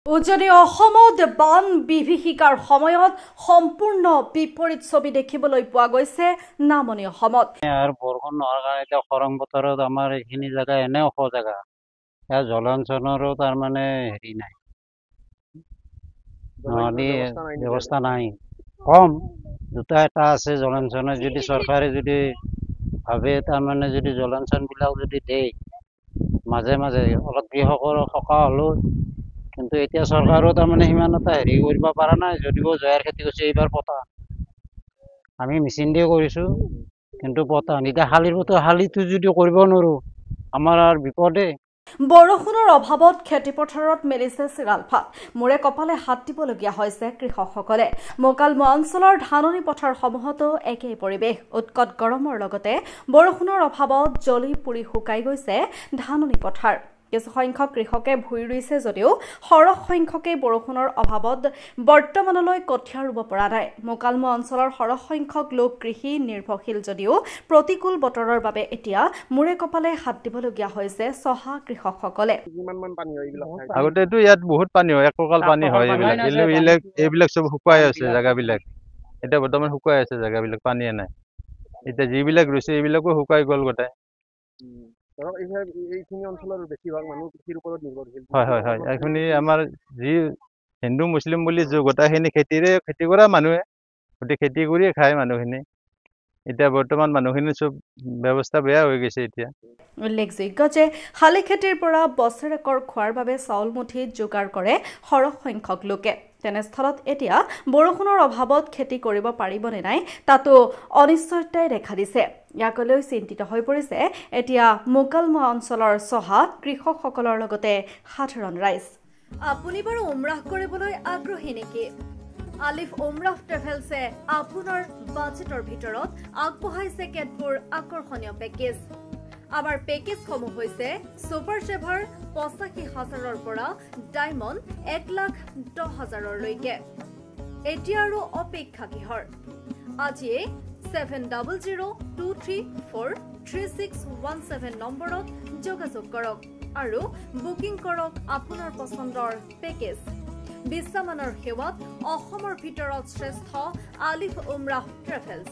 উজনি অসমত বান বিভীষিকাৰ সময়ত সম্পূৰ্ণ বিপৰীত ছবি দেখিবলৈ পোৱা গৈছে নামনি অসমত। আৰু বৰষুণ নোহোৱাৰ কাৰণে এতিয়া খৰাং বতৰত আমাৰ এইখিনি জেগা এনে ওখ জেগা, ইয়াৰ জলসিঞ্চনৰো তাৰমানে হেৰি নাই, নদী ব্যৱস্থা নাই, কম দুটা এটা আছে জলসিঞ্চনৰ। যদি চৰকাৰে যদি ভাবে তাৰমানে যদি জলসিঞ্চনবিলাক যদি দিয়ে মাজে মাজে অলপ কৃষকৰ সকাহ হ'লেও, কিন্তু এতিয়া চৰকাৰেও তাৰমানে সিমান এটা হেৰি কৰিব পৰা নাই। যদিও জয়াৰ খেতি কৰিছে এইবাৰ পতান, আমি মেচিন দিয়ে কৰিছোঁ, কিন্তু পতান এতিয়া শালিটো যদি কৰিব নোৱাৰোঁ আমাৰ আৰু বিপদে। বৰষুণৰ অভাৱত খেতিপথাৰত মেলিছে চিৰালফাট, মূৰে কপালে হাত দিবলগীয়া হৈছে কৃষকসকলে। মোকালমোৱা অঞ্চলৰ ধাননি পথাৰসমূহতো একেই পৰিৱেশ। উৎকট গৰমৰ লগতে বৰষুণৰ অভাৱত জ্বলি পুৰি শুকাই গৈছে ধাননি পথাৰ। কিছুসংখ্যক কৃষকে ভূঁই ৰুইছে যদিও সৰহ সংখ্যকেই বৰষুণৰ অভাৱত বৰ্তমানলৈ কঠীয়া ৰুব পৰা নাই। মোকালমোৱা অঞ্চলৰ সৰহ সংখ্যক লোক কৃষি নিৰ্ভৰশীল যদিও প্ৰতিকূল বতৰৰ বাবে এতিয়া মূৰে কপালে হাত দিবলগীয়া হৈছে চহা কৃষকসকলে। আগতেতো ইয়াত বহুত পানী হয়, এককাল পানী হয়, এইবিলাক চব শুকাই আছে জেগাবিলাক। এতিয়া বৰ্তমান শুকাই আছে জেগাবিলাক, পানীয়ে নাই। এতিয়া যিবিলাক ৰুইছে এইবিলাকো শুকাই গ'ল গোটাই। এইখিনি অঞ্চলৰ বেছিভাগ মানুহ কৃষিৰ ওপৰত নিৰ্ভৰশীল। হয়, এইখিনি আমাৰ যি হিন্দু মুছলিম বুলি গোটাইখিনি খেতি কৰা মানুহে, গোটেই খেতি কৰিয়ে খায় মানুহখিনি। এতিয়া বৰ্তমান মানুহখিনি চব ব্যৱস্থা বেয়া হৈ গৈছে এতিয়া। উল্লেখযোগ্য যে শালি খেতিৰ পৰা বছৰেকৰ খোৱাৰ বাবে চাউল মুঠি যোগাৰ কৰে সৰহ সংখ্যক লোকে। তেনেস্থলত এতিয়া বৰষুণৰ অভাৱত খেতি কৰিব পাৰিবনে নাই তাতো অনিশ্চয়তাই দেখা দিছে। ইয়াক লৈ চিন্তিত হৈ পৰিছে এতিয়া মোকালমোৱা অঞ্চলৰ চহা কৃষকসকলৰ লগতে সাধাৰণ ৰাইজ। আপুনি বাৰু উমৰাহ কৰিবলৈ আগ্ৰহী নেকি? আলিফ উমৰাহ ট্ৰেভেলছে আপোনাৰ বাজেটৰ ভিতৰত আগবঢ়াইছে কেতবোৰ আকৰ্ষণীয় পেকেজ। আমাৰ পেকেজসমূহ হৈছে ছুপাৰ চেভাৰ ৮৫,০০০ৰ পৰা ডায়মণ্ড ১,১০,০০০লৈকে। এতিয়া আৰু অপেক্ষা কিহৰ? আজিয়ে 7002343617 নম্বৰত যোগাযোগ কৰক আৰু বুকিং কৰক আপোনাৰ পচন্দৰ পেকেজ। বিশ্বমানৰ সেৱাত অসমৰ ভিতৰত শ্ৰেষ্ঠ আলিফ উমৰাহ ট্ৰেভেলছ।